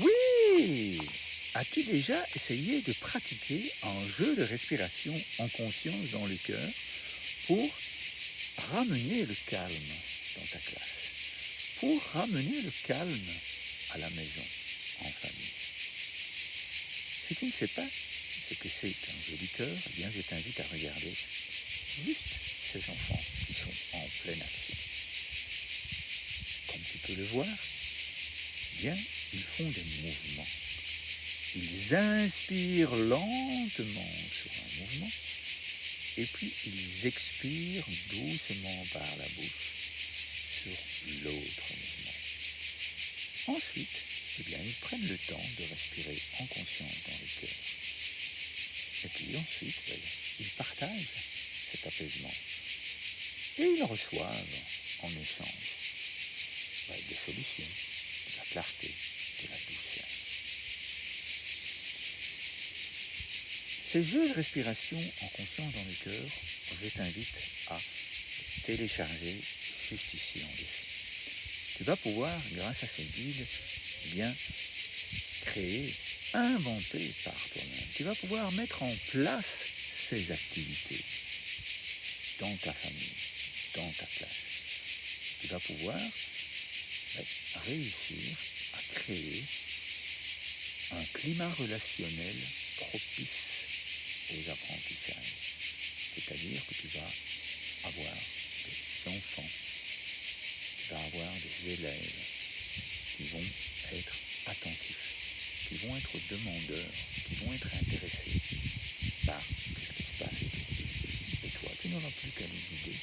Oui! As-tu déjà essayé de pratiquer un jeu de respiration en conscience dans le cœur pour ramener le calme dans ta classe, pour ramener le calme à la maison, en famille? Si tu ne sais pas ce que c'est qu'un jeu du cœur, eh bien je t'invite à regarder juste ces enfants qui sont en pleine action. Comme tu peux le voir, eh bien, ils font des mouvements. Ils inspirent lentement sur un mouvement et puis ils expirent doucement par la bouche sur l'autre mouvement. Ensuite, eh bien, ils prennent le temps de respirer en conscience dans le cœur. Et puis ensuite, ils partagent cet apaisement et ils reçoivent en échange des solutions, de la clarté, de la douceur. Ces jeux de respiration en conscience dans le cœur, je t'invite à télécharger juste ici en dessous. Tu vas pouvoir, grâce à ces guides, bien créer, inventer par toi-même. Tu vas pouvoir mettre en place ces activités dans ta famille, dans ta classe. Tu vas pouvoir réussir à créer un climat relationnel propice aux apprentissages. C'est-à-dire que tu vas avoir des enfants, tu vas avoir des élèves qui vont être attentifs, qui vont être demandeurs, qui vont être intéressés par ce qui se passe autour d'eux. Et toi, tu n'auras plus qu'à les guider.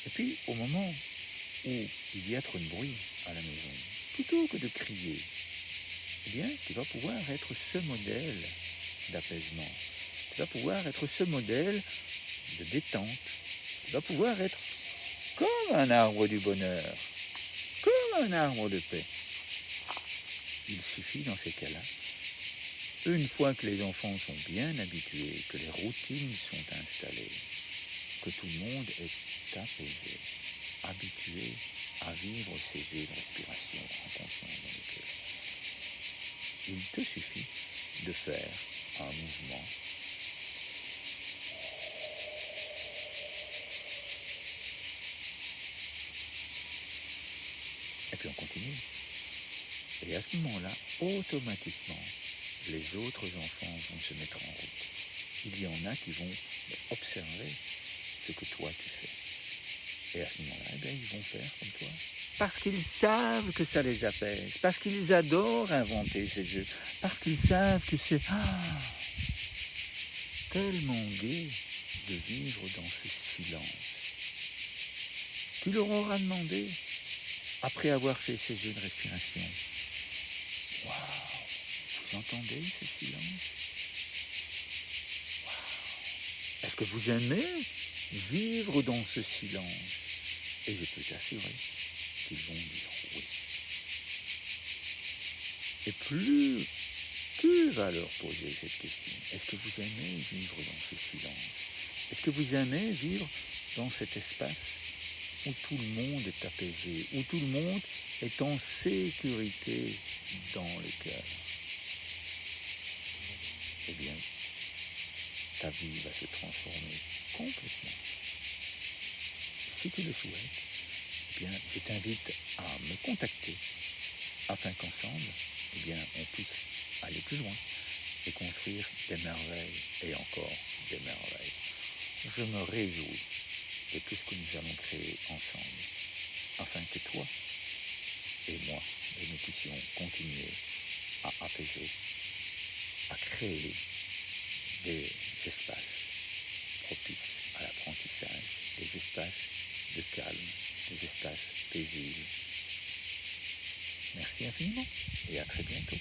Et puis, au moment où il y a trop de bruit à la maison, plutôt que de crier, eh bien, tu vas pouvoir être ce modèle d'apaisement. Tu vas pouvoir être ce modèle de détente. Tu vas pouvoir être comme un arbre du bonheur, comme un arbre de paix. Il suffit dans ces cas-là, une fois que les enfants sont bien habitués, que les routines sont installées, que tout le monde est apaisé, habitué à vivre ces jeux de respiration en conscience dans le cœur. Il te suffit de faire un mouvement et puis on continue. Et à ce moment-là, automatiquement, les autres enfants vont se mettre en route. Il y en a qui vont observer ce que toi tu fais. Et à ce moment-là, eh bien, ils vont faire comme toi. Parce qu'ils savent que ça les apaise, parce qu'ils adorent inventer ces jeux, parce qu'ils savent que c'est tellement gai de vivre dans ce silence. Tu leur auras demandé, après avoir fait ces jeux de respiration, waouh, vous entendez ce silence? Waouh, est-ce que vous aimez vivre dans ce silence? Et je peux t'assurer qu'ils vont dire oui. Et plus tu vas leur poser cette question, est-ce que vous aimez vivre dans ce silence? Est-ce que vous aimez vivre dans cet espace où tout le monde est apaisé, où tout le monde est en sécurité dans le cœur? Eh bien, ta vie va se transformer complètement. Si tu le souhaites, eh bien, je t'invite à me contacter afin qu'ensemble, eh bien, on puisse aller plus loin et construire des merveilles et encore des merveilles. Je me réjouis de tout ce que nous allons créer ensemble, afin que toi et moi, nous puissions continuer à apaiser, à créer des espaces propices à l'apprentissage, des espaces de calme, des espaces paisibles. Merci infiniment et à très bientôt.